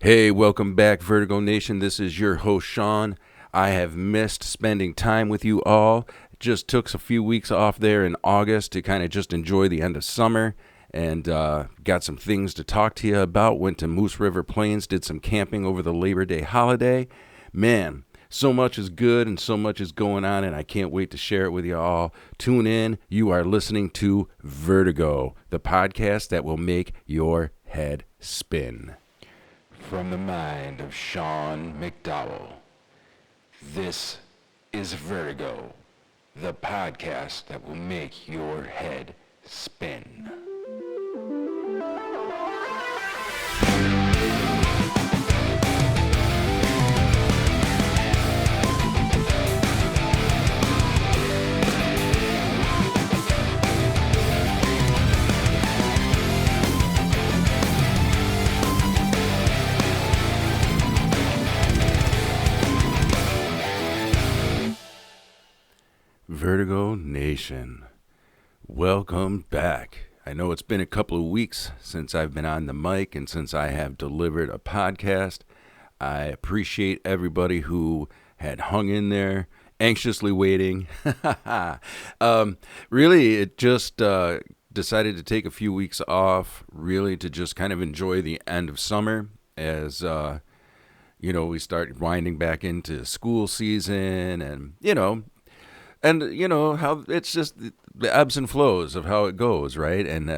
Hey, welcome back, Vertigo Nation. This is your host, Sean. I have missed spending time with you all. Just took a few weeks off there in August to kind of just enjoy the end of summer and got some things to talk to you about. Went to Moose River Plains, did some camping over the Labor Day holiday. Man, so much is good and so much is going on, and I can't wait to share it with you all. Tune in. You are listening to Vertigo, the podcast that will make your head spin. From the mind of Sean McDowell, this is Vertigo, the podcast that will make your head spin. Vertigo Nation, welcome back. I know it's been a couple of weeks since I've been on the mic and since I have delivered a podcast. I appreciate everybody who had hung in there, anxiously waiting. Really, it just decided to take a few weeks off, really to just kind of enjoy the end of summer as we start winding back into school season and how it's just the ebbs and flows of how it goes, right? And,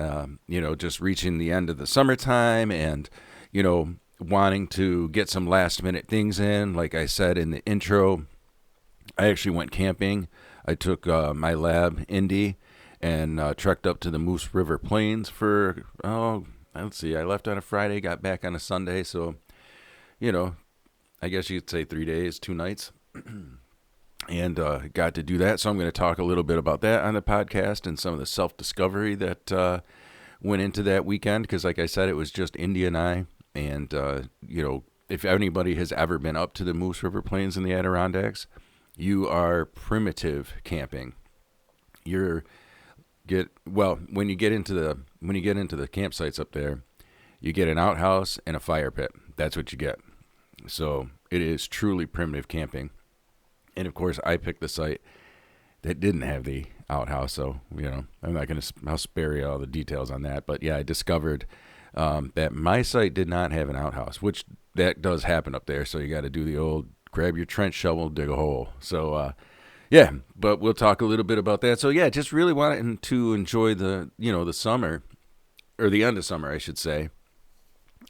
just reaching the end of the summertime and, wanting to get some last minute things in. Like I said in the intro, I actually went camping. I took my lab, Indy, and trekked up to the Moose River Plains for, I left on a Friday, got back on a Sunday. So, I guess you could say 3 days, 2 nights. And got to do that. So I'm going to talk a little bit about that on the podcast and some of the self-discovery that went into that weekend. Because like I said, it was just Indy and I. And, if anybody has ever been up to the Moose River Plains in the Adirondacks, you are primitive camping. When you get into the campsites up there, you get an outhouse and a fire pit. That's what you get. So it is truly primitive camping. And of course, I picked the site that didn't have the outhouse. So, I'm not going to, I'll spare you all the details on that. But yeah, I discovered that my site did not have an outhouse, which that does happen up there. So you got to do the old grab your trench shovel, dig a hole. So, but we'll talk a little bit about that. So yeah, just really wanted to enjoy the summer, or the end of summer, I should say.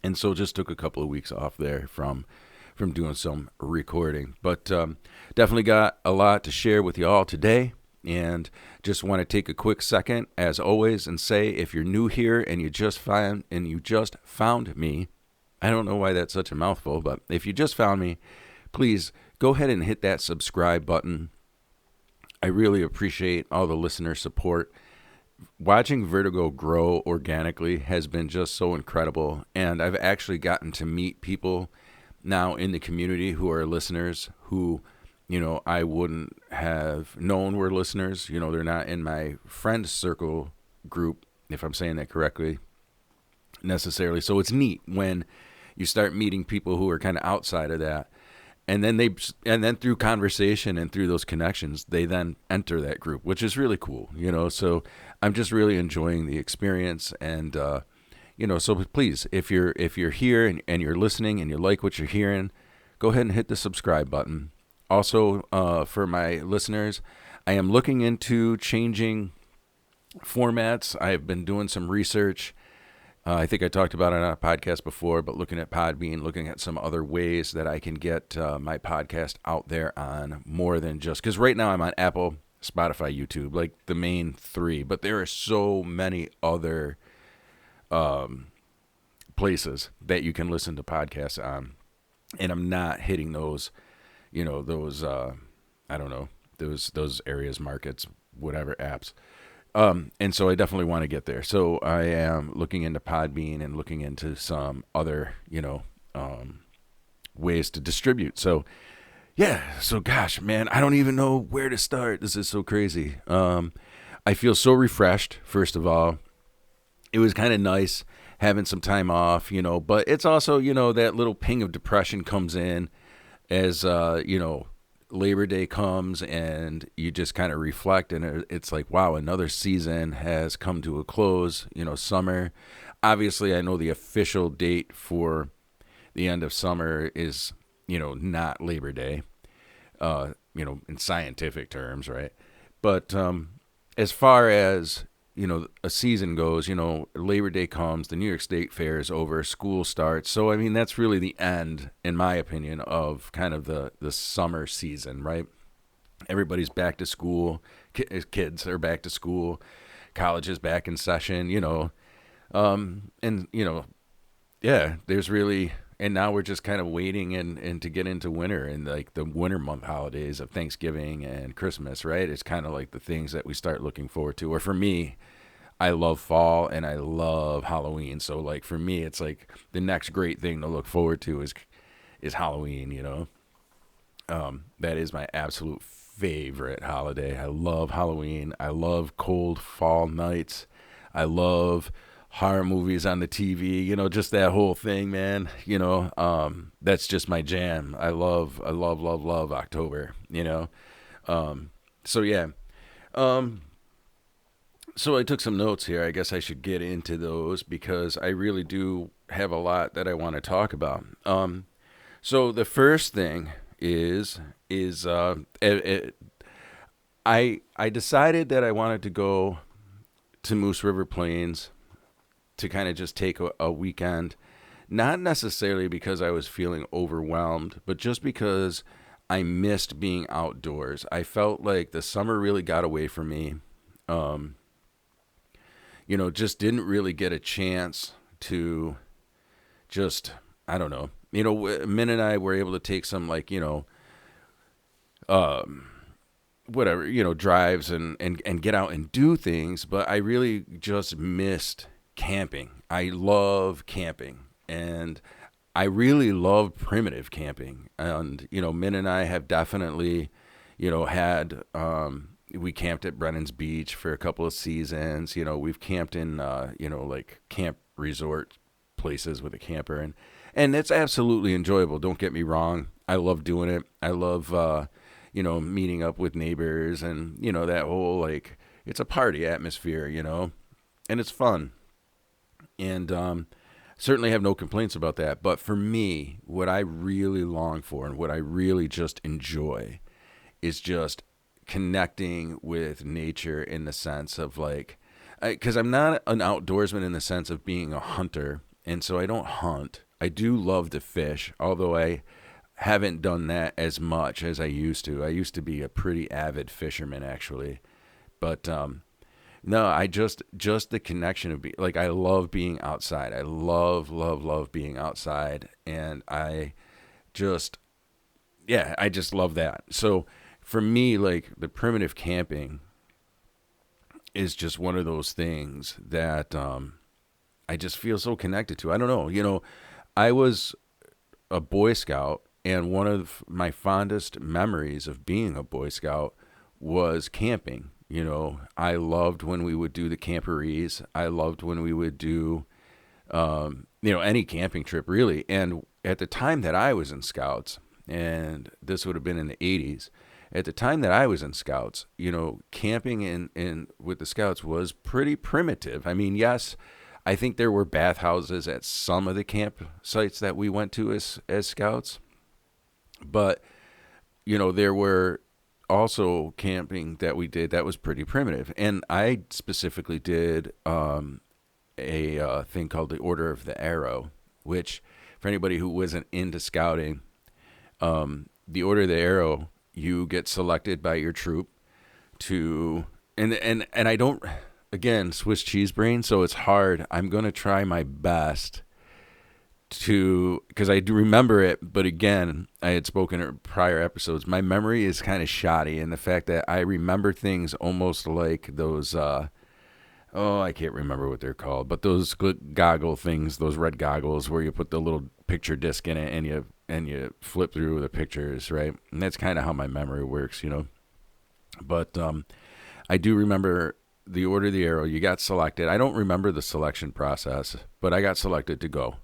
And so just took a couple of weeks off there from doing some recording, but definitely got a lot to share with you all today, and just want to take a quick second, as always, and say if you're new here and you just found me, I don't know why that's such a mouthful, but if you just found me, please go ahead and hit that subscribe button. I really appreciate all the listener support. Watching Vertigo grow organically has been just so incredible, and I've actually gotten to meet people now in the community who are listeners who, I wouldn't have known were listeners. They're not in my friend circle group, if I'm saying that correctly, necessarily. So it's neat when you start meeting people who are kind of outside of that. And then through conversation and through those connections, they then enter that group, which is really cool, So I'm just really enjoying the experience, and so please, if you're here and you're listening and you like what you're hearing, go ahead and hit the subscribe button. Also, for my listeners, I am looking into changing formats. I have been doing some research. I think I talked about it on a podcast before, but looking at Podbean, looking at some other ways that I can get my podcast out there on more than just, because right now I'm on Apple, Spotify, YouTube, like the main 3, but there are so many other places that you can listen to podcasts on, and I'm not hitting those areas, markets, whatever apps. And so I definitely want to get there. So I am looking into Podbean and looking into some other, ways to distribute. So yeah, so gosh, man, I don't even know where to start. This is so crazy. I feel so refreshed. First of all, it was kind of nice having some time off, but it's also, that little ping of depression comes in as, Labor Day comes and you just kind of reflect, and it's like, wow, another season has come to a close, summer. Obviously, I know the official date for the end of summer is, not Labor Day, in scientific terms, right? But as far as a season goes, Labor Day comes, the New York State Fair is over, school starts. So I mean, that's really the end, in my opinion, of kind of the summer season, right? Everybody's back to school, kids are back to school, college is back in session, and yeah, there's really, and now we're just kind of waiting and to get into winter and like the winter month holidays of Thanksgiving and Christmas, right? It's kind of like the things that we start looking forward to. Or for me, I love fall and I love Halloween. So like for me, it's like the next great thing to look forward to is Halloween, That is my absolute favorite holiday. I love Halloween. I love cold fall nights. I love horror movies on the TV, just that whole thing, man. That's just my jam. I love, love October. So yeah. So I took some notes here. I guess I should get into those because I really do have a lot that I want to talk about. So the first thing is I decided that I wanted to go to Moose River Plains to kind of just take a weekend, not necessarily because I was feeling overwhelmed, but just because I missed being outdoors. I felt like the summer really got away from me. Just didn't really get a chance to just, I don't know. Min and I were able to take some whatever, drives and get out and do things, but I really just missed camping. I love camping, and I really love primitive camping. And, Min and I have definitely, had, we camped at Brennan's Beach for a couple of seasons. We've camped in, like camp resort places with a camper, and it's absolutely enjoyable. Don't get me wrong. I love doing it. I love, meeting up with neighbors and, that whole, like, it's a party atmosphere, and it's fun. And certainly have no complaints about that. But for me, what I really long for and what I really just enjoy is just connecting with nature in the sense of like, because I'm not an outdoorsman in the sense of being a hunter. And so I don't hunt. I do love to fish, although I haven't done that as much as I used to. I used to be a pretty avid fisherman, actually. But no, I just the connection of like, I love being outside. I love being outside, and I just love that. So for me, like the primitive camping is just one of those things that I just feel so connected to. I don't know, I was a Boy Scout, and one of my fondest memories of being a Boy Scout was camping. I loved when we would do the camporees. I loved when we would do, any camping trip really. And at the time that I was in Scouts, and this would have been in the 80s, at the time that I was in Scouts, camping in with the Scouts was pretty primitive. I mean, yes, I think there were bathhouses at some of the campsites that we went to as Scouts, but, there were also camping that we did that was pretty primitive. And I specifically did a thing called the Order of the Arrow, which for anybody who wasn't into scouting, the Order of the Arrow, you get selected by your troop to, and I don't, again, Swiss cheese brain, so it's hard. I'm going to try my best to, because I do remember it, but again, I had spoken in prior episodes. My memory is kind of shoddy, and the fact that I remember things almost like those, I can't remember what they're called, but those goggle things, those red goggles where you put the little picture disc in it and you flip through the pictures, right? And that's kind of how my memory works, But I do remember the Order of the Arrow. You got selected. I don't remember the selection process, but I got selected to go.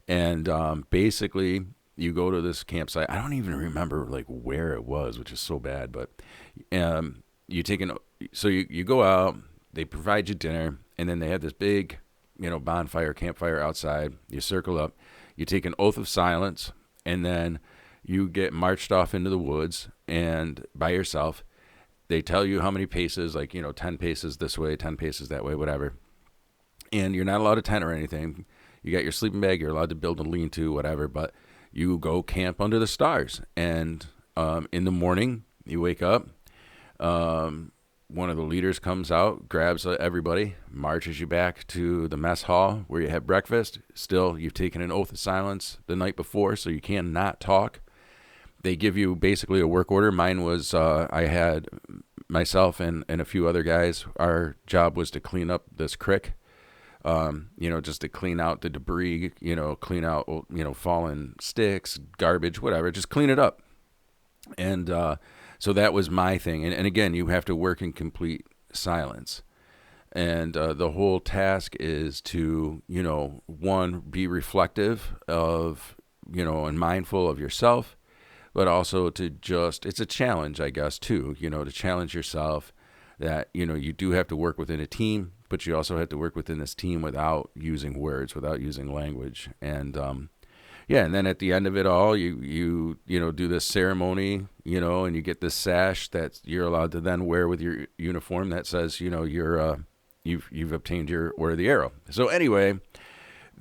And basically, you go to this campsite. I don't even remember like where it was, which is so bad. But you take an so you go out. They provide you dinner, and then they have this big, bonfire, campfire outside. You circle up. You take an oath of silence, and then you get marched off into the woods and by yourself. They tell you how many paces, like, 10 paces this way, 10 paces that way, whatever. And you're not allowed to tent or anything. You got your sleeping bag. You're allowed to build a lean-to, whatever. But you go camp under the stars. And in the morning, you wake up. One of the leaders comes out, grabs everybody, marches you back to the mess hall where you have breakfast. Still, you've taken an oath of silence the night before, so you cannot talk. They give you basically a work order. Mine was I had myself and a few other guys. Our job was to clean up this creek, just to clean out the debris, clean out, fallen sticks, garbage, whatever. Just clean it up. And so that was my thing. And again, you have to work in complete silence. And the whole task is to, one, be reflective of, and mindful of yourself, but also to it's a challenge, I guess, too, to challenge yourself that, you do have to work within a team, but you also have to work within this team without using words, without using language. And, and then at the end of it all, you do this ceremony, and you get this sash that you're allowed to then wear with your uniform that says, you've obtained your Order of the Arrow. So anyway,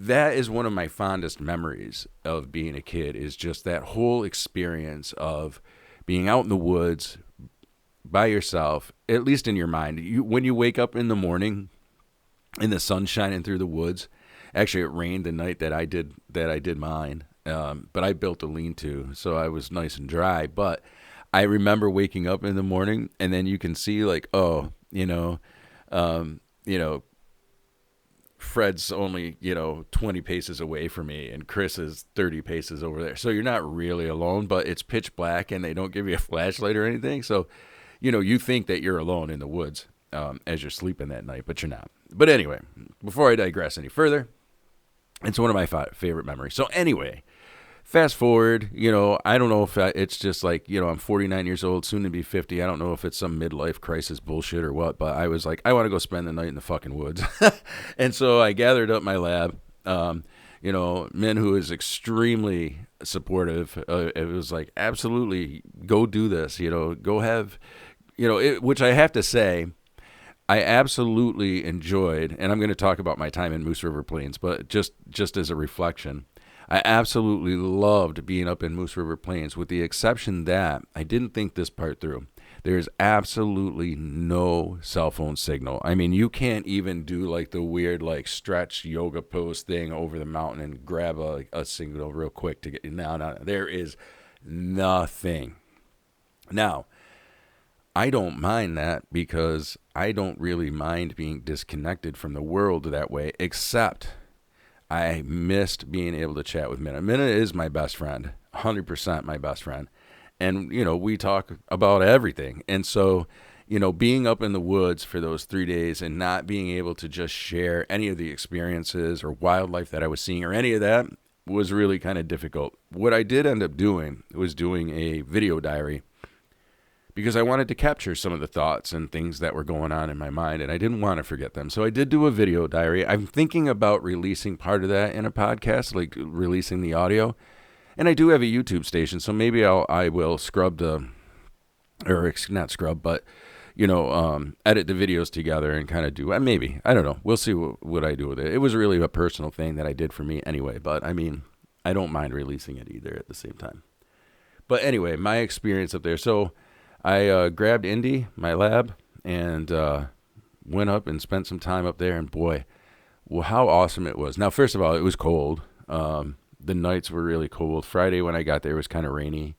that is one of my fondest memories of being a kid, is just that whole experience of being out in the woods by yourself, at least in your mind. When you wake up in the morning and the sun's shining through the woods. Actually, it rained the night that I did mine, but I built a lean-to, so I was nice and dry. But I remember waking up in the morning, and then you can see like, Fred's only, 20 paces away from me, and Chris is 30 paces over there. So you're not really alone, but it's pitch black, and they don't give you a flashlight or anything. So, you think that you're alone in the woods as you're sleeping that night, but you're not. But anyway, before I digress any further, it's one of my favorite memories. So anyway, fast forward, I don't know if it's just like, I'm 49 years old, soon to be 50. I don't know if it's some midlife crisis bullshit or what, but I was like, I want to go spend the night in the fucking woods. And so I gathered up my lab, Min, who is extremely supportive. It was like, absolutely, go do this, go have, which I have to say, I absolutely enjoyed, and I'm going to talk about my time in Moose River Plains, but just as a reflection, I absolutely loved being up in Moose River Plains, with the exception that I didn't think this part through. There's absolutely no cell phone signal. I mean, you can't even do like the weird like stretch yoga pose thing over the mountain and grab a signal real quick to get. No, there is nothing. Now, I don't mind that because I don't really mind being disconnected from the world that way, except I missed being able to chat with Minna. Minna is my best friend, 100% my best friend. And, we talk about everything. And so, being up in the woods for those 3 days and not being able to just share any of the experiences or wildlife that I was seeing or any of that was really kind of difficult. What I did end up doing was doing a video diary, because I wanted to capture some of the thoughts and things that were going on in my mind, and I didn't want to forget them. So I did do a video diary. I'm thinking about releasing part of that in a podcast, like releasing the audio. And I do have a YouTube station, so maybe I will scrub not scrub, but, edit the videos together and kind of do, maybe, I don't know. We'll see what I do with it. It was really a personal thing that I did for me anyway, but I mean, I don't mind releasing it either at the same time. But anyway, my experience up there. So I grabbed Indy, my lab, and went up and spent some time up there. And boy, how awesome it was. Now, first of all, it was cold. The nights were really cold. Friday when I got there was kind of rainy.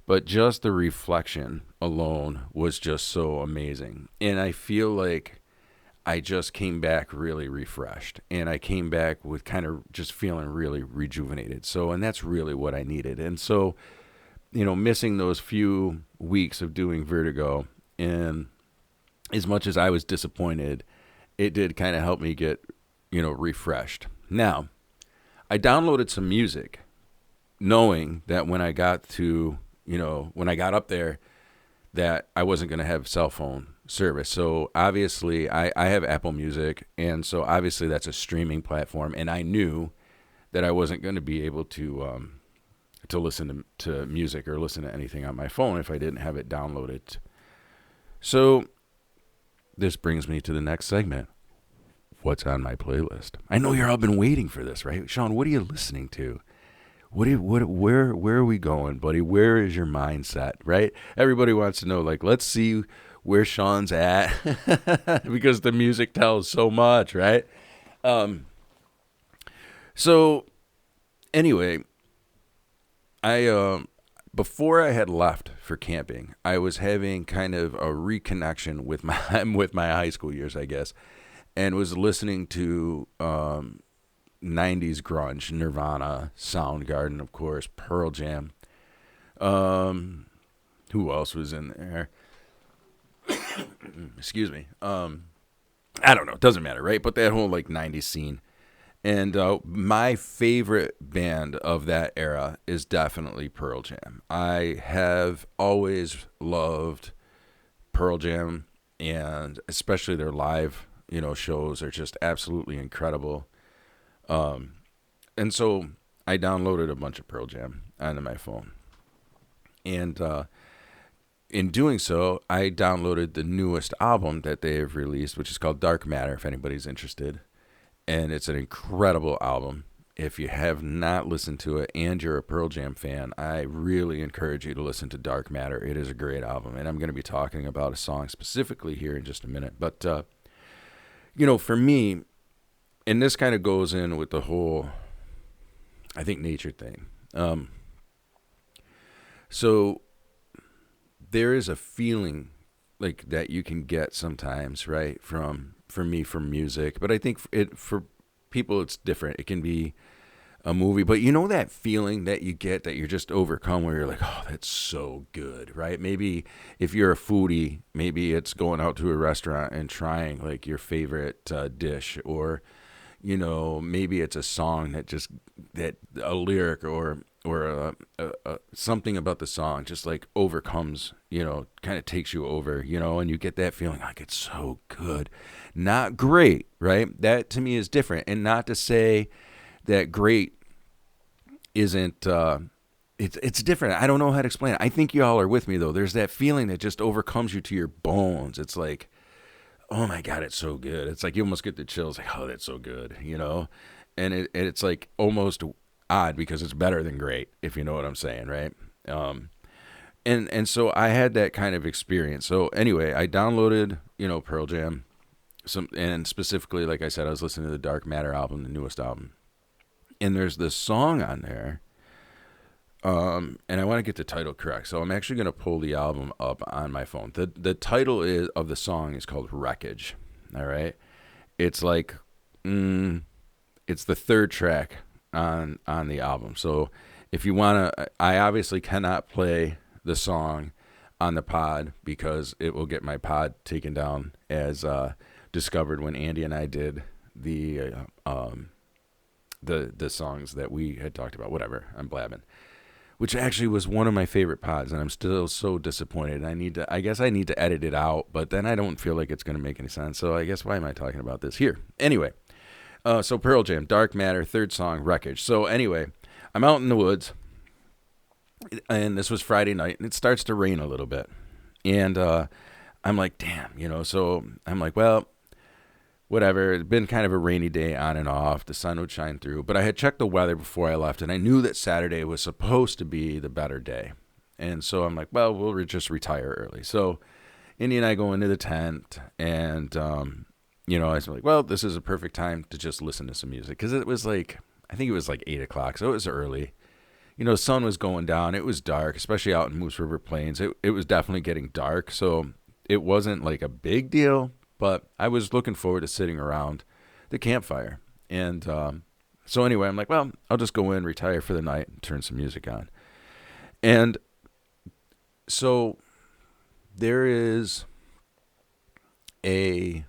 But just the reflection alone was just so amazing. And I feel like I just came back really refreshed. And I came back with kind of just feeling really rejuvenated. And that's really what I needed. And so, missing those few weeks of doing Vertigo and as much as I was disappointed, it did kind of help me get, refreshed. Now, I downloaded some music knowing that when I got up there, that I wasn't going to have cell phone service. So obviously, I have Apple Music, and so obviously that's a streaming platform, and I knew that I wasn't going to be able to listen to music or listen to anything on my phone if I didn't have it downloaded. So this brings me to the next segment. What's on my playlist? I know you're all been waiting for this, right? Sean, what are you listening to? Where are we going, buddy? Where is your mindset, right? Everybody wants to know, like, let's see where Sean's at because the music tells so much, right? So anyway, I before I had left for camping, I was having kind of a reconnection with my with my high school years, I guess, and was listening to 90s grunge, Nirvana, Soundgarden, of course, Pearl Jam. Who else was in there? Excuse me. I don't know. It doesn't matter, right? But that whole like 90s scene. And my favorite band of that era is definitely Pearl Jam. I have always loved Pearl Jam, and especially their live, shows are just absolutely incredible. And so I downloaded a bunch of Pearl Jam onto my phone. And in doing so, I downloaded the newest album that they have released, which is called Dark Matter, if anybody's interested. And it's an incredible album. If you have not listened to it and you're a Pearl Jam fan, I really encourage you to listen to Dark Matter. It is a great album. And I'm going to be talking about a song specifically here in just a minute. But, for me, and this kind of goes in with the whole, I think, nature thing. So there is a feeling like that you can get sometimes, right, from music. But I think for people it's different. It can be a movie, but that feeling that you get that you're just overcome where you're like, oh, that's so good, right? Maybe if you're a foodie, maybe it's going out to a restaurant and trying like your favorite dish, or maybe it's a song that a lyric or something about the song just like overcomes, kind of takes you over, and you get that feeling like it's so good. Not great, right? That to me is different. And not to say that great isn't, it's different. I don't know how to explain it. I think y'all are with me though. There's that feeling that just overcomes you to your bones. It's like, oh my God, it's so good. It's like you almost get the chills, like, oh, that's so good, And it's like almost odd because it's better than great, if you know what I'm saying, right? And so I had that kind of experience. So anyway, I downloaded, Pearl Jam, and specifically, like I said, I was listening to the Dark Matter album, the newest album, and there's this song on there. And I want to get the title correct, so I'm actually going to pull the album up on my phone. The title of the song is called Wreckage. All right, it's like it's the third track on the album. So if you want to, I obviously cannot play the song on the pod because it will get my pod taken down as discovered when Andy and I did the songs that we had talked about. Whatever, I'm blabbing. Which actually was one of my favorite pods, and I'm still so disappointed. I guess I need to edit it out, but then I don't feel like it's going to make any sense. So I guess why am I talking about this here? Anyway, so Pearl Jam, Dark Matter, third song, Wreckage. So anyway, I'm out in the woods, and this was Friday night, and it starts to rain a little bit. And I'm like, damn, so I'm like, well, whatever. It's been kind of a rainy day on and off. The sun would shine through. But I had checked the weather before I left, and I knew that Saturday was supposed to be the better day. And so I'm like, well, we'll just retire early. So Indy and I go into the tent, and, I was like, well, this is a perfect time to just listen to some music. Because it was like, I think it was like 8 o'clock, so it was early. The sun was going down. It was dark, especially out in Moose River Plains. It was definitely getting dark, so it wasn't like a big deal. But I was looking forward to sitting around the campfire. And so anyway, I'm like, well, I'll just go in, retire for the night, and turn some music on. And so there is a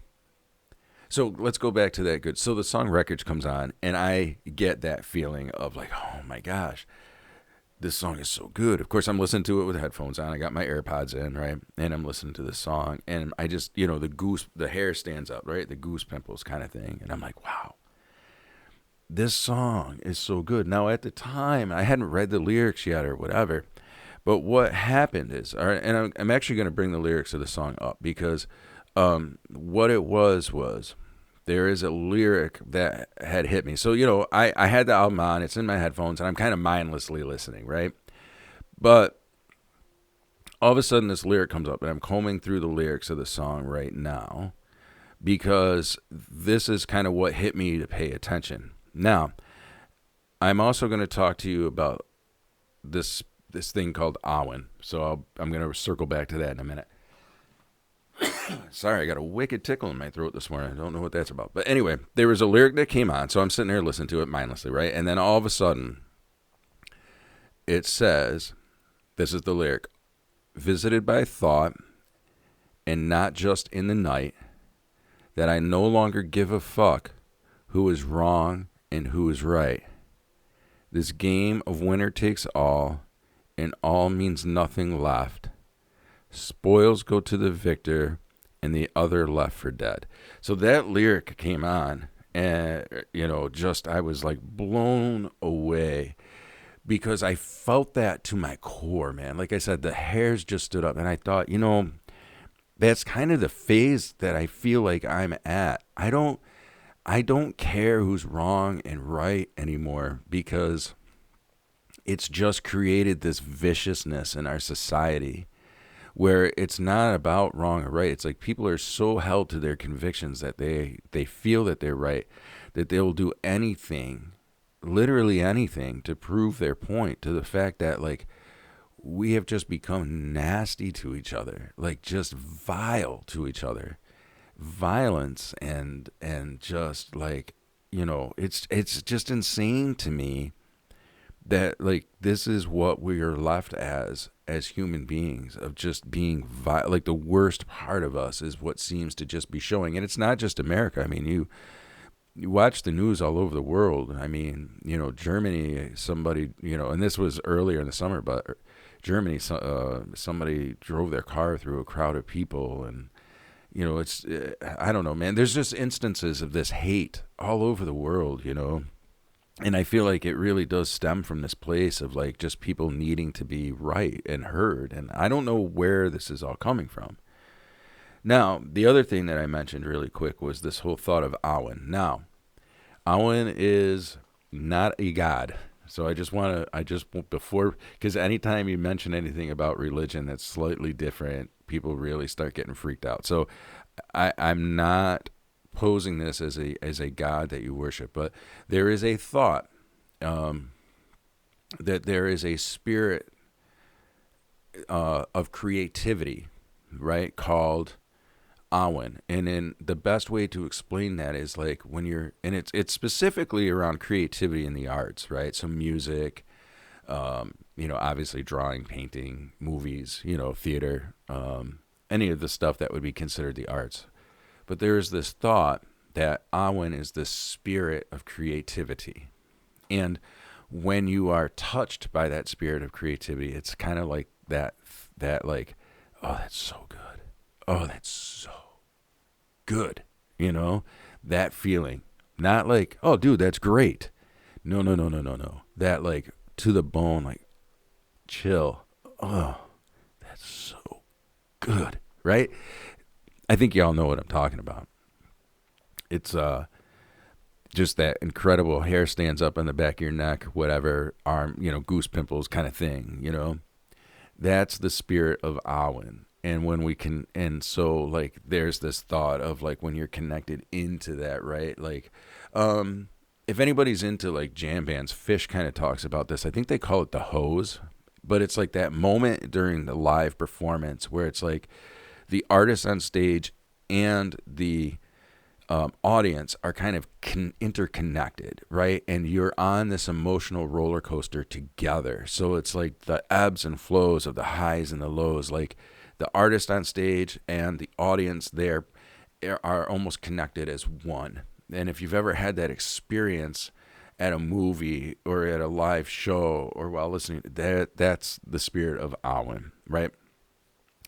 so let's go back to that good. So the song Wreckage comes on, and I get that feeling of like, oh my gosh, this song is so good. Of course, I'm listening to it with headphones on. I got my AirPods in, right? And I'm listening to this song, and I just, the hair stands up, right? The goose pimples kind of thing. And I'm like, wow, this song is so good. Now, at the time, I hadn't read the lyrics yet or whatever. But what happened is, all right, and I'm actually going to bring the lyrics of the song up because what it was there is a lyric that had hit me. So, I had the album on, it's in my headphones, and I'm kind of mindlessly listening, right? But all of a sudden this lyric comes up, and I'm combing through the lyrics of the song right now because this is kind of what hit me to pay attention. Now, I'm also going to talk to you about this thing called Awen. So I'm going to circle back to that in a minute. Sorry, I got a wicked tickle in my throat this morning. I don't know what that's about. But anyway, there was a lyric that came on, so I'm sitting there listening to it mindlessly, right? And then all of a sudden, it says, this is the lyric, visited by thought, and not just in the night, that I no longer give a fuck who is wrong and who is right. This game of winner takes all, and all means nothing left. Spoils go to the victor, and the other left for dead. So that lyric came on, and, I was like blown away because I felt that to my core, man. Like I said, the hairs just stood up, and I thought, that's kind of the phase that I feel like I'm at. I don't care who's wrong and right anymore because it's just created this viciousness in our society where it's not about wrong or right. It's like people are so held to their convictions that they feel that they're right, that they'll do anything, literally anything, to prove their point, to the fact that, like, we have just become nasty to each other, like just vile to each other. Violence and just like, it's just insane to me that, like, this is what we are left as human beings, of just being like the worst part of us is what seems to just be showing. And it's not just America. I mean, you watch the news all over the world. I mean, Germany, somebody, and this was earlier in the summer, but Germany, somebody drove their car through a crowd of people, and it's, I don't know, man, there's just instances of this hate all over the world, and I feel like it really does stem from this place of, like, just people needing to be right and heard. And I don't know where this is all coming from. Now, the other thing that I mentioned really quick was this whole thought of Awen. Now, Awen is not a god. So before, because anytime you mention anything about religion that's slightly different, people really start getting freaked out. So I'm not posing this as a god that you worship, but there is a thought that there is a spirit of creativity, right, called Awen. And then the best way to explain that is, like, when you're, and it's specifically around creativity in the arts, right? So music, obviously drawing, painting, movies, theater, any of the stuff that would be considered the arts. But there is this thought that Awen is the spirit of creativity. And when you are touched by that spirit of creativity, it's kind of like that like, oh, that's so good. Oh, that's so good. That feeling. Not like, oh, dude, that's great. No. That, like, to the bone, like, chill. Oh, that's so good. Right? I think y'all know what I'm talking about. It's just that incredible hair stands up on the back of your neck, whatever, arm, goose pimples kind of thing, That's the spirit of Awen. And when we can, and so, like, there's this thought of, like, when you're connected into that, right? Like, if anybody's into, like, jam bands, Fish kind of talks about this. I think they call it the hose, but it's like that moment during the live performance where it's like the artist on stage and the audience are kind of interconnected, right? And you're on this emotional roller coaster together. So it's like the ebbs and flows of the highs and the lows, like the artist on stage and the audience there. are almost connected as one. And if you've ever had that experience at a movie or at a live show or while listening, that's the spirit of Awen, right?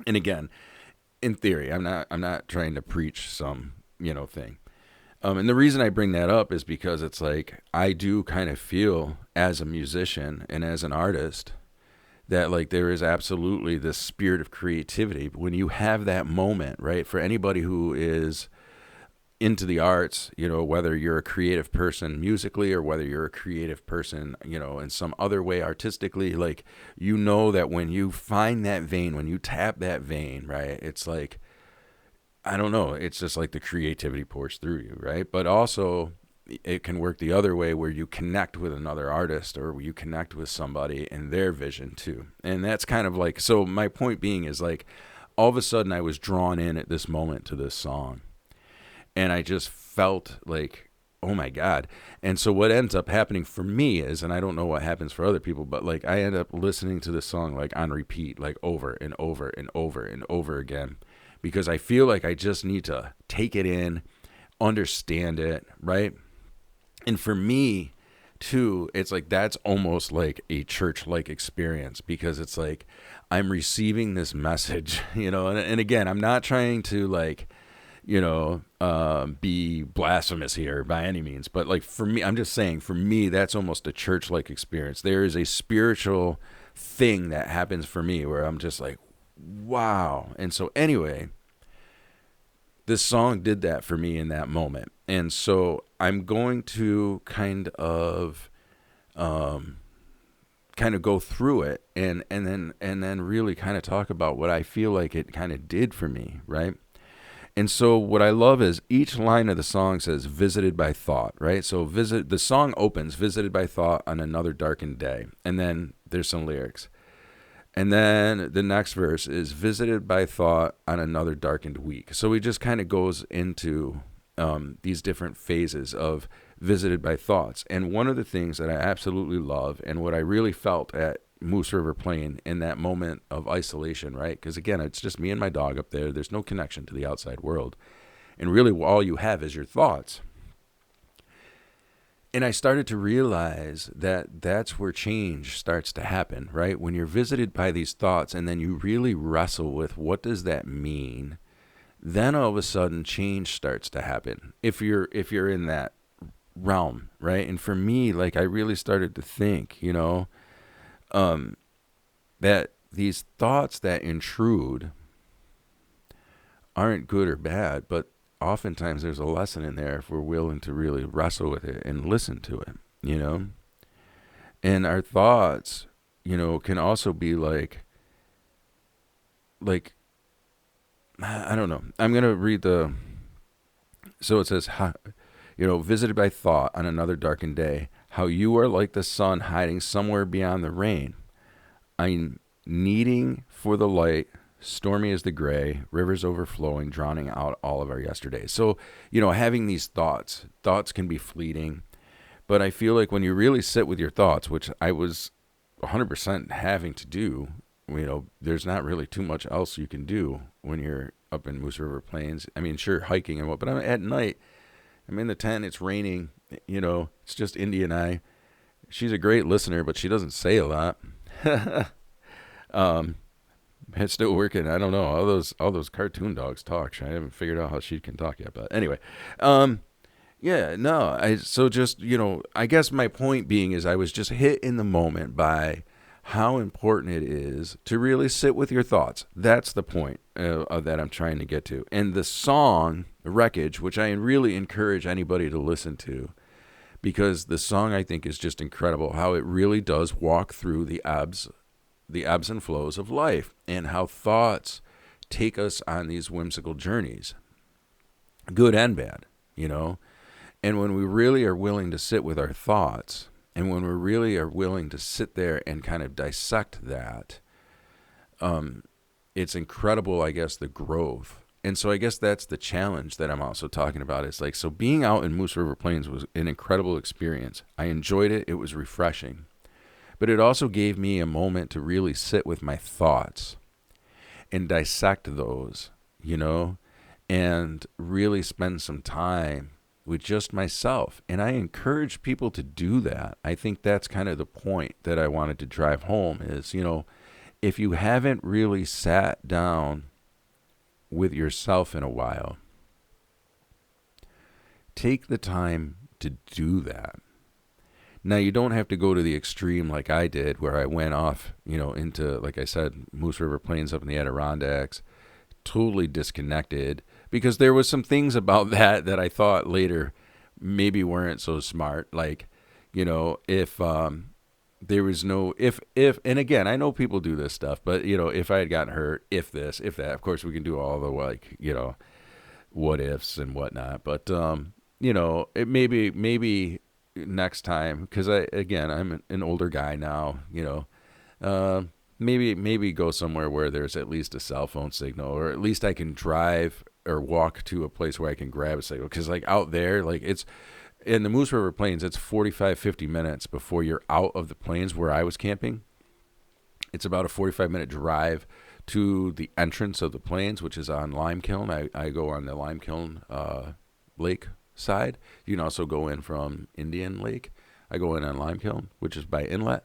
And again, in theory, I'm not trying to preach some, thing. And the reason I bring that up is because it's like I do kind of feel as a musician and as an artist that like there is absolutely this spirit of creativity when you have that moment, right? For anybody who is into the arts, whether you're a creative person musically or whether you're a creative person, in some other way artistically, like, that when you find that vein, when you tap that vein, right, it's like, I don't know, it's just like the creativity pours through you, right? But also it can work the other way where you connect with another artist or you connect with somebody and their vision too. And that's kind of like, so my point being is like, all of a sudden I was drawn in at this moment to this song. And I just felt like, oh my God. And so what ends up happening for me is, and I don't know what happens for other people, but like I end up listening to this song like on repeat, like over and over and over and over again, because I feel like I just need to take it in, understand it, right? And for me too, it's like that's almost like a church-like experience because it's like I'm receiving this message, and again, I'm not trying to like, be blasphemous here by any means. But like for me, I'm just saying for me, that's almost a church-like experience. There is a spiritual thing that happens for me where I'm just like, wow. And so anyway, this song did that for me in that moment. And so I'm going to kind of go through it and then really kind of talk about what I feel like it kind of did for me, right? And so what I love is each line of the song says visited by thought, right? So the song opens visited by thought on another darkened day. And then there's some lyrics. And then the next verse is visited by thought on another darkened week. So he just kind of goes into these different phases of visited by thoughts. And one of the things that I absolutely love and what I really felt at Moose River Plain in that moment of isolation, right? Because again, it's just me and my dog up there. There's no connection to the outside world. And really all you have is your thoughts. And I started to realize that that's where change starts to happen, right? When you're visited by these thoughts and then you really wrestle with what does that mean, then all of a sudden change starts to happen if you're in that realm, right? And for me, like I really started to think, that these thoughts that intrude aren't good or bad, but oftentimes there's a lesson in there if we're willing to really wrestle with it and listen to it, And our thoughts, can also be like, I don't know. I'm going to read so it says, visited by thought on another darkened day, how you are like the sun hiding somewhere beyond the rain. I'm needing for the light, stormy as the gray, rivers overflowing, drowning out all of our yesterdays. So, having these thoughts can be fleeting, but I feel like when you really sit with your thoughts, which I was 100% having to do, there's not really too much else you can do when you're up in Moose River Plains. I mean, sure, hiking and what, but I'm at night, I'm in the tent, it's raining, it's just Indy and I. She's a great listener, but she doesn't say a lot. It's still working. I don't know. All those cartoon dogs talk. I haven't figured out how she can talk yet. But anyway, yeah, no. I guess my point being is I was just hit in the moment by how important it is to really sit with your thoughts. That's the point that I'm trying to get to. And the song Wreckage, which I really encourage anybody to listen to, because the song I think is just incredible, how it really does walk through the ebbs and flows of life and how thoughts take us on these whimsical journeys, good and bad, And when we really are willing to sit with our thoughts and when we really are willing to sit there and kind of dissect that, it's incredible, I guess, the growth. And so I guess that's the challenge that I'm also talking about. It's like, so being out in Moose River Plains was an incredible experience. I enjoyed it. It was refreshing. But it also gave me a moment to really sit with my thoughts and dissect those, and really spend some time with just myself. And I encourage people to do that. I think that's kind of the point that I wanted to drive home is, if you haven't really sat down with yourself in a while, take the time to do that. Now, you don't have to go to the extreme like I did, where I went off, into, like I said, Moose River Plains up in the Adirondacks, totally disconnected, because there was some things about that I thought later maybe weren't so smart. Like, if there was no, if, and again, I know people do this stuff, but, if I had gotten hurt, if this, if that, of course we can do all the, like, what ifs and whatnot. But, it maybe next time, because I'm an older guy now, maybe go somewhere where there's at least a cell phone signal, or at least I can drive or walk to a place where I can grab a signal. Because like out there, like it's in the Moose River Plains, it's 50 minutes before you're out of the plains where I was camping. It's about a 45-minute drive to the entrance of the plains, which is on Limekiln. I go on the Limekiln lake side. You can also go in from Indian Lake. I go in on Limekiln, which is by Inlet.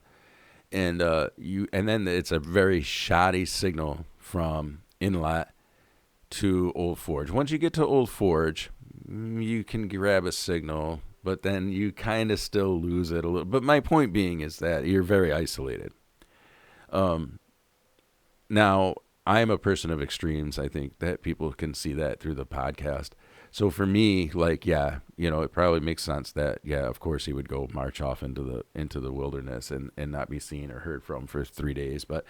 And then it's a very shoddy signal from Inlet to Old Forge. Once you get to Old Forge, you can grab a signal, but then you kind of still lose it a little. But my point being is that you're very isolated. Now, I'm a person of extremes. I think that people can see that through the podcast. So for me, like, yeah, it probably makes sense that, yeah, of course he would go march off into the wilderness and not be seen or heard from for 3 days. But,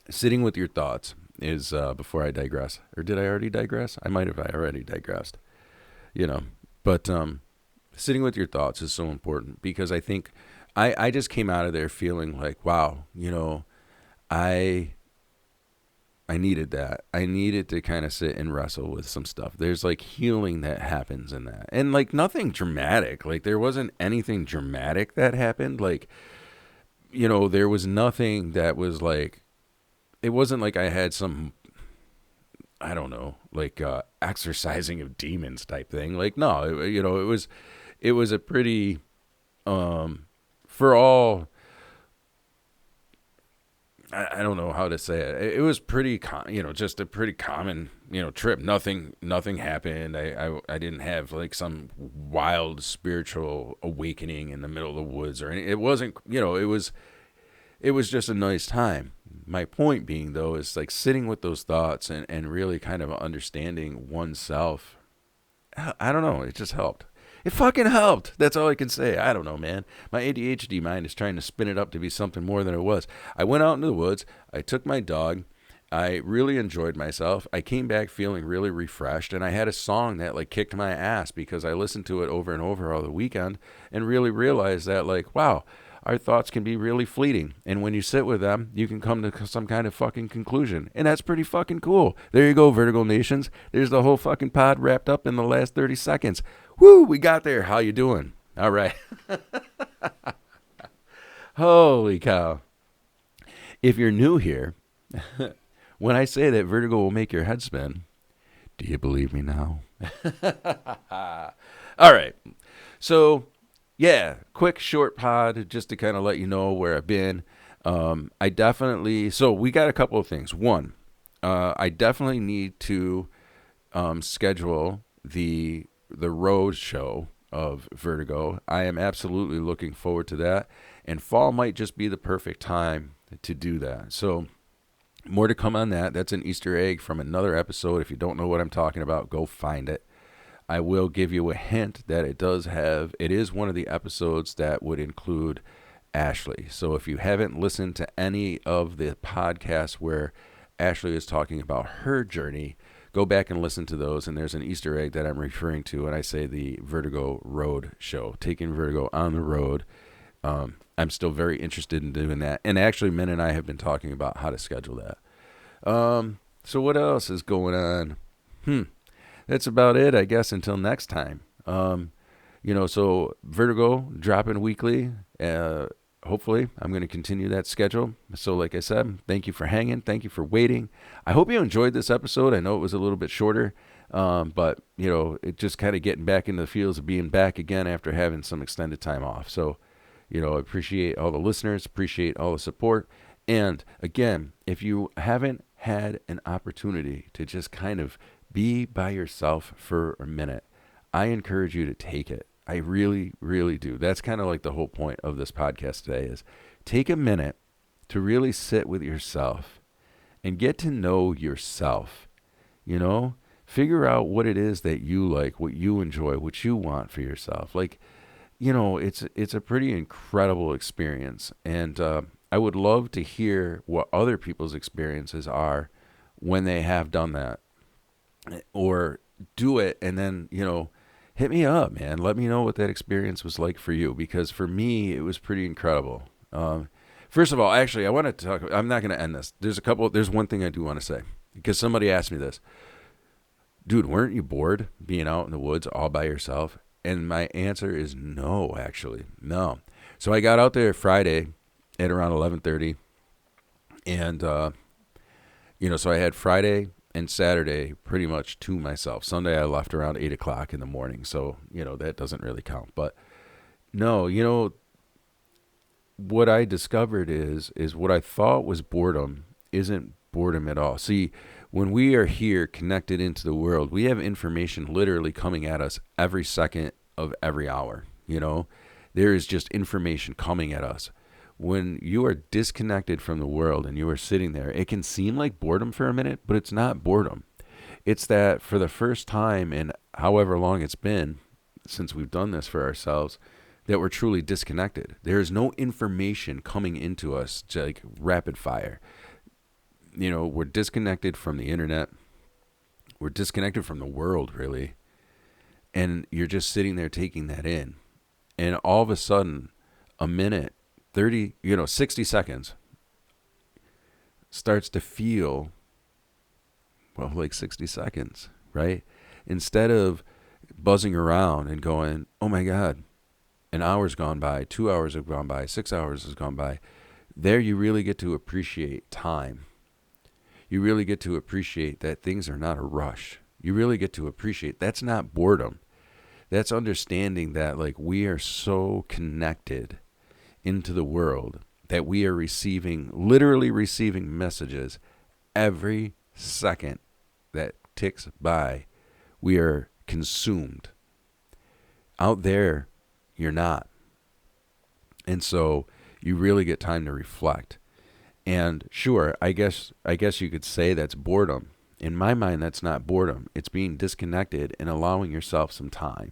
sitting with your thoughts is, before I digress, or did I already digress? I might have already digressed, but sitting with your thoughts is so important, because I think I just came out of there feeling like, wow, I needed that. I needed to kind of sit and wrestle with some stuff. There's like healing that happens in that. And like nothing dramatic. Like there wasn't anything dramatic that happened. Like, there was nothing that was like, it wasn't like I had some, I don't know, like exorcising of demons type thing. Like, no, it was a pretty, for all, I don't know how to say it. It was pretty, just a pretty common, trip. Nothing happened. I didn't have like some wild spiritual awakening in the middle of the woods or anything. It wasn't, it was just a nice time. My point being though, is like sitting with those thoughts and really kind of understanding oneself. I don't know. It just helped. It fucking helped. That's all I can say. I don't know, man. My ADHD mind is trying to spin it up to be something more than it was. I went out into the woods. I took my dog. I really enjoyed myself. I came back feeling really refreshed, and I had a song that like kicked my ass because I listened to it over and over all the weekend and really realized that like, wow, our thoughts can be really fleeting. And when you sit with them, you can come to some kind of fucking conclusion. And that's pretty fucking cool. There you go, Vertigo Nations. There's the whole fucking pod wrapped up in the last 30 seconds. Woo, we got there. How you doing? All right. Holy cow. If you're new here, when I say that vertigo will make your head spin, do you believe me now? All right. So, yeah, quick short pod just to kind of let you know where I've been. So we got a couple of things. One, I definitely need to schedule the road show of Vertigo. I am absolutely looking forward to that, and fall might just be the perfect time to do that. So more to come on that. That's an Easter egg from another episode. If you don't know what I'm talking about, go find it. I will give you a hint that it is one of the episodes that would include Ashley. So if you haven't listened to any of the podcasts where Ashley is talking about her journey, go back and listen to those, and there's an Easter egg that I'm referring to, and I say the Vertigo Road Show, taking Vertigo on the road. I'm still very interested in doing that, and actually, Min and I have been talking about how to schedule that. So what else is going on? That's about it, I guess, until next time. So Vertigo dropping weekly. hopefully I'm going to continue that schedule. So like I said, thank you for hanging. Thank you for waiting. I hope you enjoyed this episode. I know it was a little bit shorter, but it just kind of getting back into the feels of being back again after having some extended time off. So, I appreciate all the listeners, appreciate all the support. And again, if you haven't had an opportunity to just kind of be by yourself for a minute, I encourage you to take it. I really, really do. That's kind of like the whole point of this podcast today is take a minute to really sit with yourself and get to know yourself. Figure out what it is that you like, what you enjoy, what you want for yourself. Like, it's a pretty incredible experience. And I would love to hear what other people's experiences are when they have done that, or do it and then, hit me up, man. Let me know what that experience was like for you, because for me, it was pretty incredible. First of all, actually, I want to talk. I'm not going to end this. There's one thing I do want to say, because somebody asked me this. Dude, weren't you bored being out in the woods all by yourself? And my answer is no, actually. No. So I got out there Friday at around 11:30. And, so I had Friday and Saturday pretty much to myself. Sunday I left around 8 o'clock in the morning. So, that doesn't really count. But no, what I discovered is what I thought was boredom isn't boredom at all. See, when we are here connected into the world, we have information literally coming at us every second of every hour. There is just information coming at us. When you are disconnected from the world and you are sitting there, it can seem like boredom for a minute, but it's not boredom. It's that for the first time in however long it's been since we've done this for ourselves, that we're truly disconnected. There is no information coming into us like rapid fire. We're disconnected from the internet. We're disconnected from the world, really. And you're just sitting there taking that in. And all of a sudden, a minute, 60 seconds starts to feel, like 60 seconds, right? Instead of buzzing around and going, oh my God, an hour's gone by, 2 hours have gone by, 6 hours has gone by. There you really get to appreciate time. You really get to appreciate that things are not a rush. You really get to appreciate that's not boredom. That's understanding that we are so connected into the world that we are literally receiving messages every second that ticks by. We are consumed. Out there, you're not. And so you really get time to reflect. And sure, I guess you could say that's boredom. In my mind, that's not boredom. It's being disconnected and allowing yourself some time.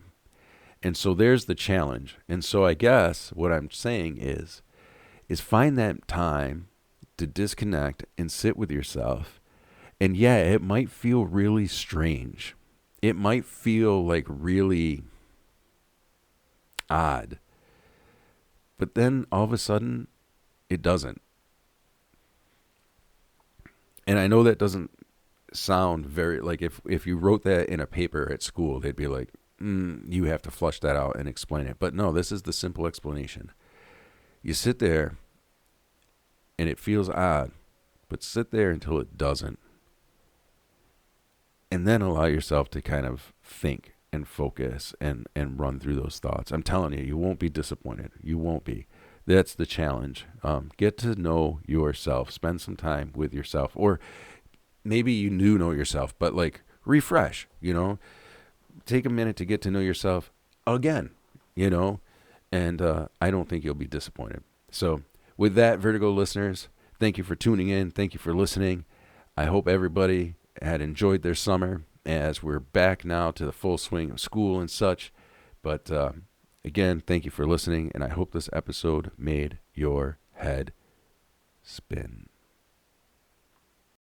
And so there's the challenge. And so I guess what I'm saying is find that time to disconnect and sit with yourself. And yeah, it might feel really strange. It might feel like really odd. But then all of a sudden, it doesn't. And I know that doesn't sound very, if you wrote that in a paper at school, they'd be like, you have to flush that out and explain it. But no, this is the simple explanation. You sit there and it feels odd, but sit there until it doesn't. And then allow yourself to kind of think and focus and run through those thoughts. I'm telling you, you won't be disappointed. You won't be. That's the challenge. Get to know yourself. Spend some time with yourself. Or maybe you do know yourself, but refresh, Take a minute to get to know yourself again, and I don't think you'll be disappointed. So with that, Vertigo listeners, thank you for tuning in. Thank you for listening. I hope everybody had enjoyed their summer as we're back now to the full swing of school and such. But again, thank you for listening, and I hope this episode made your head spin.